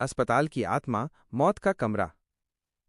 अस्पताल की आत्मा, मौत का कमरा।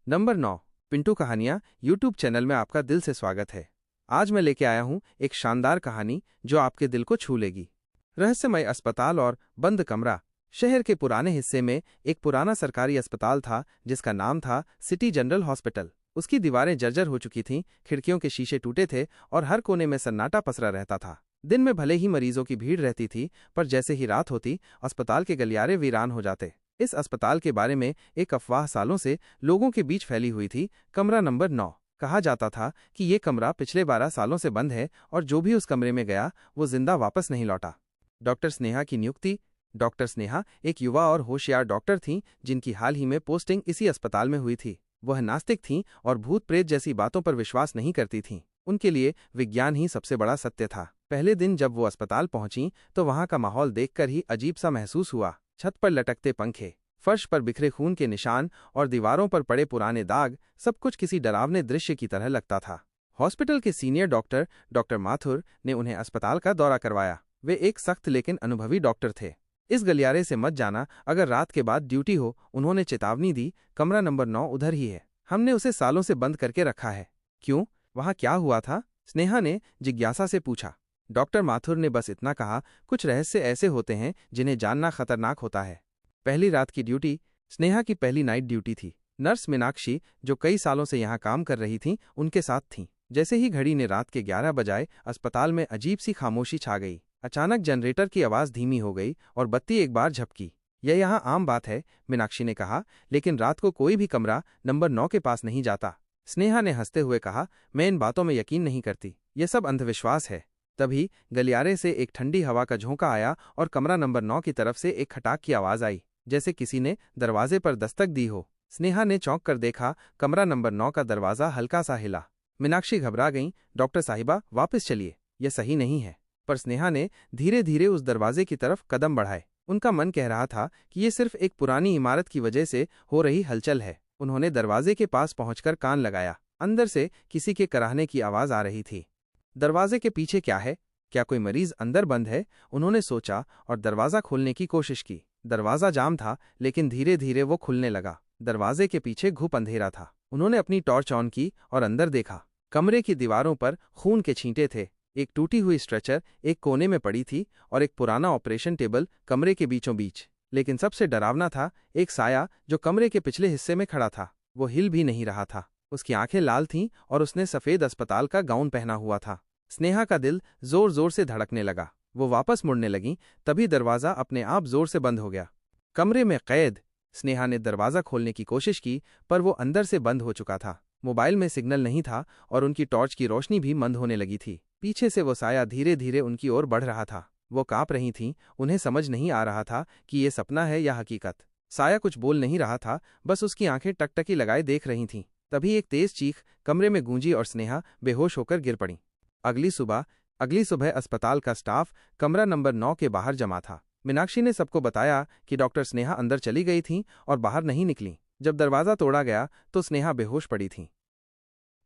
नंबर 9। पिंटू कहानियाँ यूट्यूब चैनल में आपका दिल से स्वागत है। आज मैं लेके आया हूँ एक शानदार कहानी जो आपके दिल को छू लेगी। रहस्यमय अस्पताल और बंद कमरा। शहर के पुराने हिस्से में एक पुराना सरकारी अस्पताल था जिसका नाम था सिटी जनरल हॉस्पिटल। उसकी दीवारें जर्जर हो चुकी थीं, खिड़कियों के शीशे टूटे थे और हर कोने में सन्नाटा पसरा रहता था। दिन में भले ही मरीजों की भीड़ रहती थी, पर जैसे ही रात होती अस्पताल के गलियारे वीरान हो जाते। इस अस्पताल के बारे में एक अफवाह सालों से लोगों के बीच फैली हुई थी। कमरा नंबर 9। कहा जाता था कि ये कमरा पिछले 12 सालों से बंद है और जो भी उस कमरे में गया वो जिंदा वापस नहीं लौटा। डॉक्टर स्नेहा की नियुक्ति। डॉक्टर स्नेहा एक युवा और होशियार डॉक्टर थीं जिनकी हाल ही में पोस्टिंग इसी अस्पताल में हुई थी। वह नास्तिक थीं और भूत प्रेत जैसी बातों पर विश्वास नहीं करती थीं। उनके लिए विज्ञान ही सबसे बड़ा सत्य था। पहले दिन जब वो अस्पताल पहुंची तो वहां का माहौल देखकर ही अजीब सा महसूस हुआ। छत पर लटकते पंखे, फर्श पर बिखरे खून के निशान और दीवारों पर पड़े पुराने दाग, सब कुछ किसी डरावने दृश्य की तरह लगता था। हॉस्पिटल के सीनियर डॉक्टर डॉक्टर माथुर ने उन्हें अस्पताल का दौरा करवाया। वे एक सख्त लेकिन अनुभवी डॉक्टर थे। इस गलियारे से मत जाना अगर रात के बाद ड्यूटी हो, उन्होंने चेतावनी दी। कमरा नंबर 9 उधर ही है। हमने उसे सालों से बंद करके रखा है। क्यों? वहां क्या हुआ था? स्नेहा ने जिज्ञासा से पूछा। डॉक्टर माथुर ने बस इतना कहा, कुछ रहस्य ऐसे होते हैं जिन्हें जानना खतरनाक होता है। पहली रात की ड्यूटी। स्नेहा की पहली नाइट ड्यूटी थी। नर्स मीनाक्षी, जो कई सालों से यहाँ काम कर रही थीं, उनके साथ थीं। जैसे ही घड़ी ने रात के 11 बजाए, अस्पताल में अजीब सी खामोशी छा गई। अचानक जनरेटर की आवाज़ धीमी हो गई और बत्ती एक बार झपकी। यह यहाँ आम बात है, मीनाक्षी ने कहा, लेकिन रात को कोई भी कमरा नंबर 9 के पास नहीं जाता। स्नेहा ने हंसते हुए कहा, मैं इन बातों में यकीन नहीं करती, ये सब अंधविश्वास है। तभी गलियारे से एक ठंडी हवा का झोंका आया और कमरा नंबर 9 की तरफ से एक खटाक की आवाज़ आई, जैसे किसी ने दरवाजे पर दस्तक दी हो। स्नेहा ने चौंक कर देखा, कमरा नंबर 9 का दरवाज़ा हल्का सा हिला। मीनाक्षी घबरा गईं, डॉक्टर साहिबा वापस चलिए, यह सही नहीं है। पर स्नेहा ने धीरे धीरे उस दरवाजे की तरफ कदम बढ़ाए। उनका मन कह रहा था कि ये सिर्फ एक पुरानी इमारत की वजह से हो रही हलचल है। उन्होंने दरवाजे के पास पहुंचकर कान लगाया। अंदर से किसी के कराहने की आवाज़ आ रही थी। दरवाजे के पीछे क्या है? क्या कोई मरीज अंदर बंद है? उन्होंने सोचा और दरवाज़ा खोलने की कोशिश की। दरवाज़ा जाम था, लेकिन धीरे धीरे वो खुलने लगा। दरवाजे के पीछे घुप अंधेरा था। उन्होंने अपनी टॉर्च ऑन की और अंदर देखा। कमरे की दीवारों पर खून के छींटे थे। एक टूटी हुई स्ट्रेचर एक कोने में पड़ी थी और एक पुराना ऑपरेशन टेबल कमरे के बीचों बीच। लेकिन सबसे डरावना था एक साया जो कमरे के पिछले हिस्से में खड़ा था। वो हिल भी नहीं रहा था। उसकी आंखें लाल थीं और उसने सफ़ेद अस्पताल का गाउन पहना हुआ था। स्नेहा का दिल जोर जोर से धड़कने लगा। वो वापस मुड़ने लगी, तभी दरवाज़ा अपने आप जोर से बंद हो गया। कमरे में कैद। स्नेहा ने दरवाज़ा खोलने की कोशिश की, पर वो अंदर से बंद हो चुका था। मोबाइल में सिग्नल नहीं था और उनकी टॉर्च की रोशनी भी मंद होने लगी थी। पीछे से वो साया धीरे धीरे उनकी ओर बढ़ रहा था। वो काँप रही थीं, उन्हें समझ नहीं आ रहा था कि ये सपना है या हकीकत। साया कुछ बोल नहीं रहा था, बस उसकी आंखें टकटकी लगाए देख रही थीं। तभी एक तेज चीख कमरे में गूंजी और स्नेहा बेहोश होकर गिर पड़ी। अगली सुबह अस्पताल का स्टाफ कमरा नंबर 9 के बाहर जमा था। मीनाक्षी ने सबको बताया कि डॉक्टर स्नेहा अंदर चली गई थीं और बाहर नहीं निकली। जब दरवाज़ा तोड़ा गया तो स्नेहा बेहोश पड़ी थीं।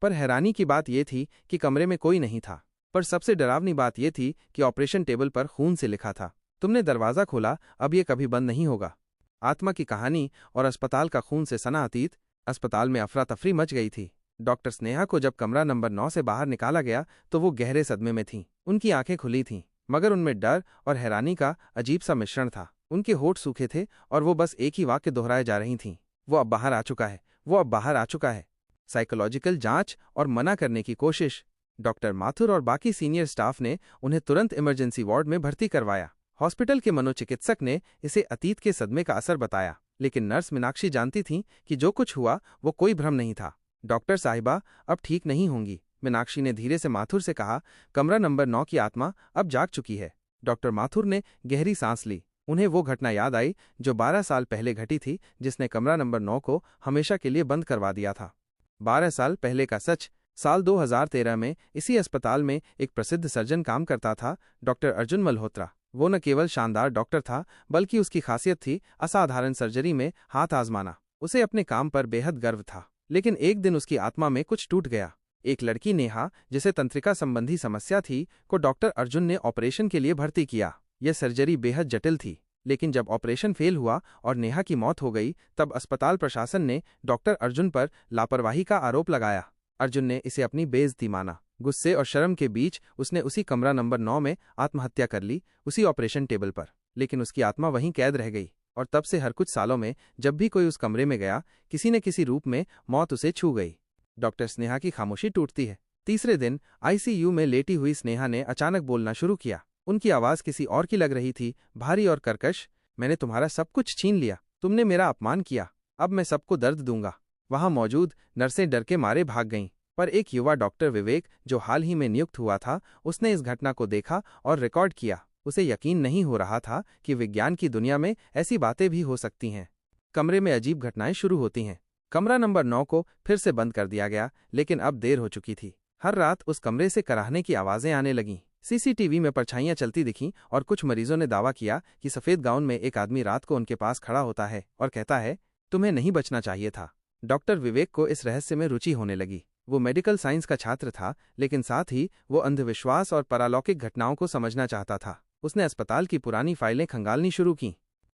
पर हैरानी की बात यह थी कि कमरे में कोई नहीं था। पर सबसे डरावनी बात यह थी कि ऑपरेशन टेबल पर खून से लिखा था, तुमने दरवाज़ा खोला, अब ये कभी बंद नहीं होगा। आत्मा की कहानी और अस्पताल का खून से सना अतीत। अस्पताल में अफरा तफरी मच गई थी। डॉक्टर स्नेहा को जब कमरा नंबर 9 से बाहर निकाला गया तो वो गहरे सदमे में थीं। उनकी आंखें खुली थीं, मगर उनमें डर और हैरानी का अजीब सा मिश्रण था। उनके होठ सूखे थे और वो बस एक ही वाक्य दोहराए जा रही थीं, वो अब बाहर आ चुका है, वो अब बाहर आ चुका है। साइकोलॉजिकल जांच और मना करने की कोशिश। डॉक्टर माथुर और बाकी सीनियर स्टाफ ने उन्हें तुरंत इमरजेंसी वार्ड में भर्ती करवाया। हॉस्पिटल के मनोचिकित्सक ने इसे अतीत के सदमे का असर बताया, लेकिन नर्स मीनाक्षी जानती थीं कि जो कुछ हुआ वो कोई भ्रम नहीं था। डॉक्टर साहिबा अब ठीक नहीं होंगी, मीनाक्षी ने धीरे से माथुर से कहा। कमरा नंबर 9 की आत्मा अब जाग चुकी है। डॉक्टर माथुर ने गहरी सांस ली। उन्हें वो घटना याद आई जो 12 साल पहले घटी थी, जिसने कमरा नंबर 9 को हमेशा के लिए बंद करवा दिया था। 12 साल पहले का सच। साल 2013 में इसी अस्पताल में एक प्रसिद्ध सर्जन काम करता था, डॉक्टर अर्जुन मल्होत्रा। वो न केवल शानदार डॉक्टर था, बल्कि उसकी खासियत थी असाधारण सर्जरी में हाथ आजमाना। उसे अपने काम पर बेहद गर्व था। लेकिन एक दिन उसकी आत्मा में कुछ टूट गया। एक लड़की नेहा, जिसे तंत्रिका संबंधी समस्या थी, को डॉक्टर अर्जुन ने ऑपरेशन के लिए भर्ती किया। यह सर्जरी बेहद जटिल थी। लेकिन जब ऑपरेशन फेल हुआ और नेहा की मौत हो गई, तब अस्पताल प्रशासन ने डॉक्टर अर्जुन पर लापरवाही का आरोप लगाया। अर्जुन ने इसे अपनी बेइज्जती माना। गुस्से और शर्म के बीच उसने उसी कमरा नंबर 9 में आत्महत्या कर ली, उसी ऑपरेशन टेबल पर। लेकिन उसकी आत्मा वहीं कैद रह गई और तब से हर कुछ सालों में जब भी कोई उस कमरे में गया, किसी न किसी रूप में मौत उसे छू गई। डॉक्टर स्नेहा की खामोशी टूटती है। तीसरे दिन आईसीयू में लेटी हुई स्नेहा ने अचानक बोलना शुरू किया। उनकी आवाज किसी और की लग रही थी, भारी और कर्कश। मैंने तुम्हारा सब कुछ छीन लिया, तुमने मेरा अपमान किया, अब मैं सबको दर्द दूंगा। वहां मौजूद नर्सें डर के मारे भाग गईं, पर एक युवा डॉक्टर विवेक, जो हाल ही में नियुक्त हुआ था, उसने इस घटना को देखा और रिकॉर्ड किया। उसे यकीन नहीं हो रहा था कि विज्ञान की दुनिया में ऐसी बातें भी हो सकती हैं। कमरे में अजीब घटनाएं शुरू होती हैं। कमरा नंबर 9 को फिर से बंद कर दिया गया, लेकिन अब देर हो चुकी थी। हर रात उस कमरे से कराहने की आवाजें आने लगीं। सीसीटीवी में परछाइयां चलती दिखीं और कुछ मरीजों ने दावा किया कि सफेद गाउन में एक आदमी रात को उनके पास खड़ा होता है और कहता है, तुम्हें नहीं बचना चाहिए था। डॉक्टर विवेक को इस रहस्य में रुचि होने लगी। वो मेडिकल साइंस का छात्र था, लेकिन साथ ही वो अंधविश्वास और पारलौकिक घटनाओं को समझना चाहता था। उसने अस्पताल की पुरानी फाइलें खंगालनी शुरू की।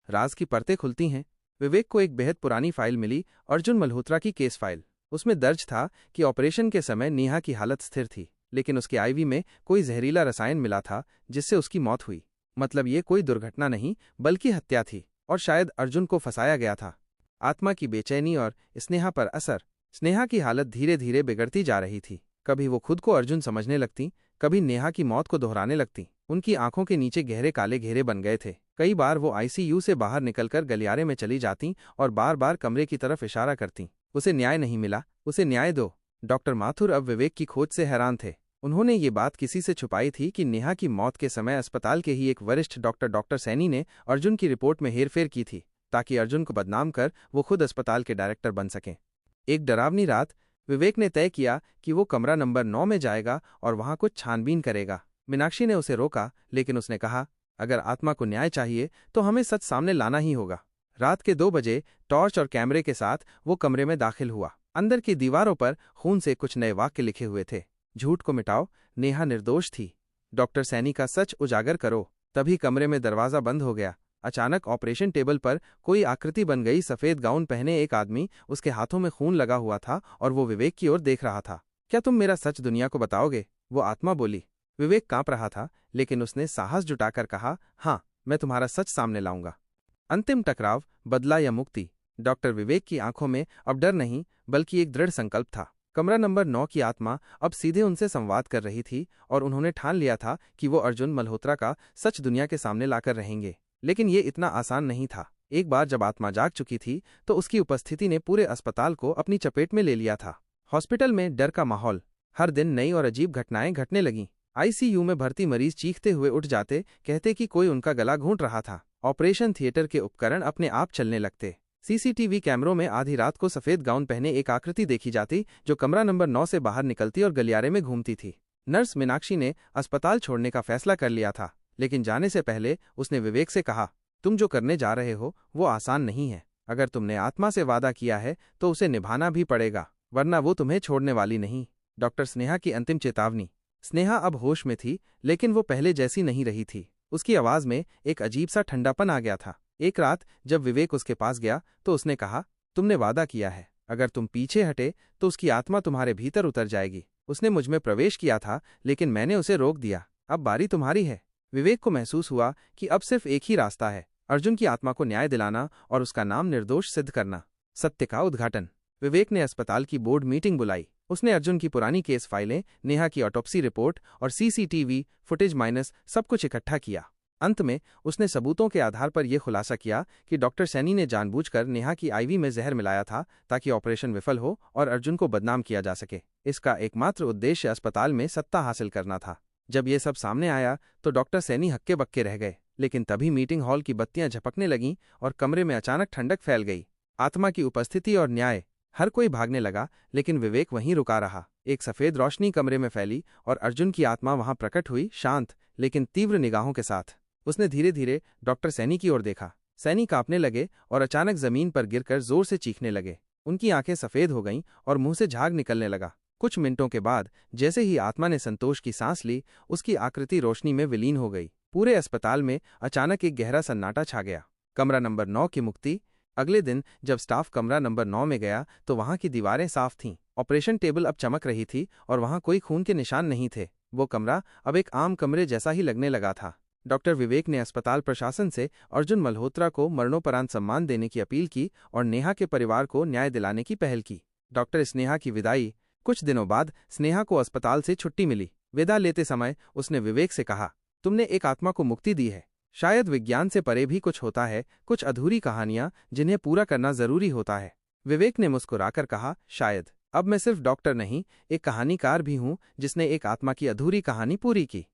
राज की परतें खुलती हैं। विवेक को एक बेहद पुरानी फाइल मिली, अर्जुन मल्होत्रा की केस फाइल। उसमें दर्ज था कि ऑपरेशन के समय नेहा की हालत स्थिर थी, लेकिन उसके आईवी में कोई जहरीला रसायन मिला था जिससे उसकी मौत हुई। मतलब ये कोई दुर्घटना नहीं, बल्कि हत्या थी, और शायद अर्जुन को फंसाया गया था। आत्मा की बेचैनी और स्नेहा पर असर। स्नेहा की हालत धीरे धीरे बिगड़ती जा रही थी। कभी वो खुद को अर्जुन समझने लगती, कभी नेहा की मौत को दोहराने लगती। उनकी आंखों के नीचे गहरे काले घेरे बन गए थे। कई बार वो आईसीयू से बाहर निकलकर गलियारे में चली जाती और बार बार कमरे की तरफ इशारा करती। उसे न्याय नहीं मिला, उसे न्याय दो। डॉक्टर माथुर अब विवेक की खोज से हैरान थे। उन्होंने ये बात किसी से छुपाई थी कि नेहा की मौत के समय अस्पताल के ही एक वरिष्ठ डॉक्टर सैनी ने अर्जुन की रिपोर्ट में हेरफेर की थी, ताकि अर्जुन को बदनाम कर वो खुद अस्पताल के डायरेक्टर बन सकें। एक डरावनी रात विवेक ने तय किया कि वो कमरा नंबर 9 में जाएगा और वहां कुछ छानबीन करेगा। मीनाक्षी ने उसे रोका, लेकिन उसने कहा, अगर आत्मा को न्याय चाहिए तो हमें सच सामने लाना ही होगा। रात के 2 बजे टॉर्च और कैमरे के साथ वो कमरे में दाखिल हुआ। अंदर की दीवारों पर खून से कुछ नए वाक्य लिखे हुए थे। झूठ को मिटाओ, नेहा निर्दोष थी। डॉक्टर सैनी का सच उजागर करो। तभी कमरे में दरवाजा बंद हो गया। अचानक ऑपरेशन टेबल पर कोई आकृति बन गई। सफेद गाउन पहने एक आदमी, उसके हाथों में खून लगा हुआ था और वो विवेक की ओर देख रहा था। क्या तुम मेरा सच दुनिया को बताओगे? वो आत्मा बोली। विवेक कांप रहा था, लेकिन उसने साहस जुटाकर कहा, हाँ, मैं तुम्हारा सच सामने लाऊंगा। अंतिम टकराव, बदला या मुक्ति। डॉक्टर विवेक की आंखों में अब डर नहीं, बल्कि एक दृढ़ संकल्प था। कमरा नंबर 9 की आत्मा अब सीधे उनसे संवाद कर रही थी और उन्होंने ठान लिया था कि वो अर्जुन मल्होत्रा का सच दुनिया के सामने लाकर रहेंगे। लेकिन ये इतना आसान नहीं था। एक बार जब आत्मा जाग चुकी थी, तो उसकी उपस्थिति ने पूरे अस्पताल को अपनी चपेट में ले लिया था। हॉस्पिटल में डर का माहौल। हर दिन नई और अजीब घटनाएं घटने लगीं। आईसीयू में भर्ती मरीज चीखते हुए उठ जाते, कहते कि कोई उनका गला घोंट रहा था। ऑपरेशन थिएटर के उपकरण अपने आप चलने लगते। सीसीटीवी कैमरों में आधी रात को सफेद गाउन पहने एक आकृति देखी जाती, जो कमरा नंबर 9 से बाहर निकलती और गलियारे में घूमती थी। नर्स मीनाक्षी ने अस्पताल छोड़ने का फैसला कर लिया था, लेकिन जाने से पहले उसने विवेक से कहा, तुम जो करने जा रहे हो वो आसान नहीं है। अगर तुमने आत्मा से वादा किया है तो उसे निभाना भी पड़ेगा, वरना वो तुम्हें छोड़ने वाली नहीं। डॉक्टर स्नेहा की अंतिम चेतावनी। स्नेहा अब होश में थी, लेकिन वो पहले जैसी नहीं रही थी। उसकी आवाज में एक अजीब सा ठंडापन आ गया था। एक रात जब विवेक उसके पास गया तो उसने कहा, तुमने वादा किया है, अगर तुम पीछे हटे तो उसकी आत्मा तुम्हारे भीतर उतर जाएगी। उसने मुझ में प्रवेश किया था, लेकिन मैंने उसे रोक दिया। अब बारी तुम्हारी है। विवेक को महसूस हुआ कि अब सिर्फ एक ही रास्ता है, अर्जुन की आत्मा को न्याय दिलाना और उसका नाम निर्दोष सिद्ध करना। सत्य का उद्घाटन। विवेक ने अस्पताल की बोर्ड मीटिंग बुलाई। उसने अर्जुन की पुरानी केस फाइलें, नेहा की ऑटोप्सी रिपोर्ट और सीसीटीवी फुटेज माइनस सब कुछ इकट्ठा किया। अंत में उसने सबूतों के आधार पर यह खुलासा किया कि डॉक्टर सैनी ने जानबूझकर नेहा की आईवी में जहर मिलाया था, ताकि ऑपरेशन विफल हो और अर्जुन को बदनाम किया जा सके। इसका एकमात्र उद्देश्य अस्पताल में सत्ता हासिल करना था। जब ये सब सामने आया तो डॉक्टर सैनी हक्के बक्के रह गए, लेकिन तभी मीटिंग हॉल की बत्तियां झपकने लगीं और कमरे में अचानक ठंडक फैल गई। आत्मा की उपस्थिति और न्याय। हर कोई भागने लगा, लेकिन विवेक वहीं रुका रहा। एक सफेद रोशनी कमरे में फैली और अर्जुन की आत्मा वहां प्रकट हुई, शांत लेकिन तीव्र निगाहों के साथ। उसने धीरे धीरे डॉक्टर सैनी की ओर देखा। सैनी कांपने लगे और अचानक जमीन पर गिरकर जोर से चीखने लगे। उनकी आंखें सफेद हो गईं और मुंह से झाग निकलने लगा। कुछ मिनटों के बाद जैसे ही आत्मा ने संतोष की सांस ली, उसकी आकृति रोशनी में विलीन हो गई। पूरे अस्पताल में अचानक एक गहरा सन्नाटा छा गया। कमरा नंबर 9 की मुक्ति। अगले दिन जब स्टाफ कमरा नंबर 9 में गया तो वहां की दीवारें साफ थीं, ऑपरेशन टेबल अब चमक रही थी और वहां कोई खून के निशान नहीं थे। वो कमरा अब एक आम कमरे जैसा ही लगने लगा था। डॉक्टर विवेक ने अस्पताल प्रशासन से अर्जुन मल्होत्रा को मरणोपरांत सम्मान देने की अपील की और नेहा के परिवार को न्याय दिलाने की पहल की। डॉक्टर स्नेहा की विदाई। कुछ दिनों बाद स्नेहा को अस्पताल से छुट्टी मिली। विदा लेते समय उसने विवेक से कहा, तुमने एक आत्मा को मुक्ति दी है। शायद विज्ञान से परे भी कुछ होता है, कुछ अधूरी कहानियां जिन्हें पूरा करना जरूरी होता है। विवेक ने मुस्कुराकर कहा, शायद। अब मैं सिर्फ डॉक्टर नहीं, एक कहानीकार भी हूं जिसने एक आत्मा की अधूरी कहानी पूरी की।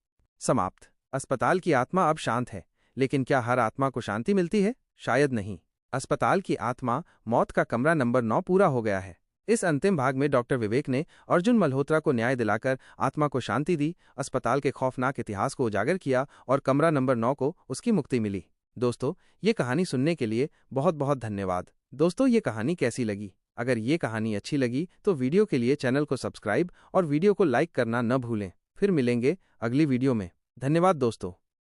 समाप्त। अस्पताल की आत्मा अब शांत है, लेकिन क्या हर आत्मा को शांति मिलती है? शायद नहीं। अस्पताल की आत्मा मौत का कमरा नंबर 9 पूरा हो गया है। इस अंतिम भाग में डॉक्टर विवेक ने अर्जुन मल्होत्रा को न्याय दिलाकर आत्मा को शांति दी, अस्पताल के खौफनाक इतिहास को उजागर किया और कमरा नंबर 9 को उसकी मुक्ति मिली। दोस्तों, ये कहानी सुनने के लिए बहुत बहुत धन्यवाद। दोस्तों, ये कहानी कैसी लगी? अगर ये कहानी अच्छी लगी तो वीडियो के लिए चैनल को सब्सक्राइब और वीडियो को लाइक करना न भूलें। फिर मिलेंगे अगली वीडियो में। धन्यवाद दोस्तों।